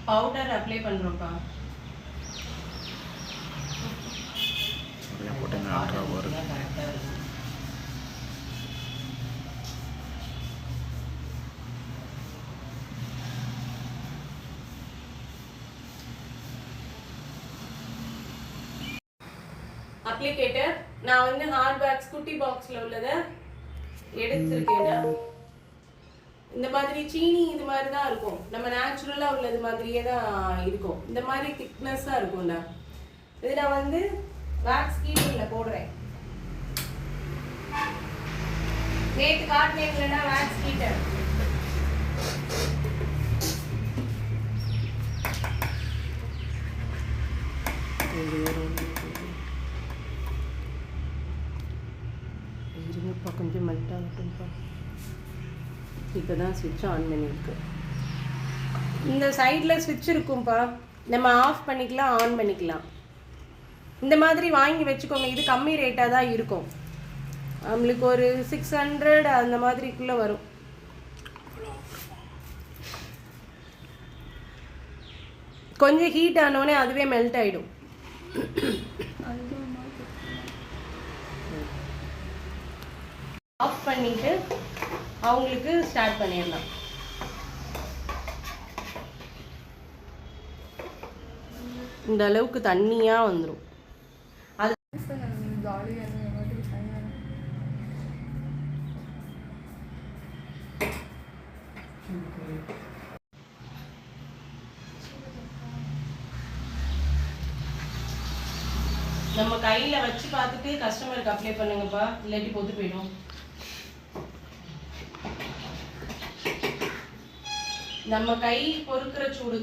Powder apply பண்றோம்ப்பா. அப்படியே போட்டீங்க ultra வருது. அப்ளிகேட்டர் நான் வந்து ஹார்ட் பாக்ஸ் குட்டி பாக்ஸ்ல உள்ளத எடுத்துருக்கேன். இந்த மாதிரி சீனி இது மாதிரி தான் இருக்கும். நம்ம நேச்சுரலா உள்ளது மாதிரியே தான் இருக்கும். இந்த மாதிரி திக்னஸா இருக்கும்டா. இது நான் வந்து வாக்ஸ் கீட்டர்ல போடுறேன். நேத்து காட்டினேன்லடா வாக்ஸ் கீட்டர். கொஞ்சம் மெல்ட் ஆகட்டும்ப்பா. இப்போ தான் ஸ்விட்ச் ஆன் பண்ணியிருக்கு. இந்த சைடில் ஸ்விட்ச் இருக்கும்ப்பா. நம்ம ஆஃப் பண்ணிக்கலாம், ஆன் பண்ணிக்கலாம். இந்த மாதிரி வாங்கி வச்சுக்கோங்க. இது கம்மி ரேட்டாக தான் இருக்கும். நம்மளுக்கு ஒரு 600 அந்த மாதிரிக்குள்ளே வரும். கொஞ்சம் ஹீட் ஆனோடனே அதுவே மெல்ட் ஆகிடும். ஆஃப் பண்ணிட்டு அவங்களுக்கு ஸ்டார்ட் பண்ணிடலாம். இந்த அளவுக்கு தண்ணியாக வந்துடும். அது நம்ம கையில் வச்சு பார்த்துட்டு கஸ்டமருக்கு அப்ளை பண்ணுங்கப்பா, இல்லாட்டி பொத்து போயிடும். நம்ம கை பொறுக்கிற சூடு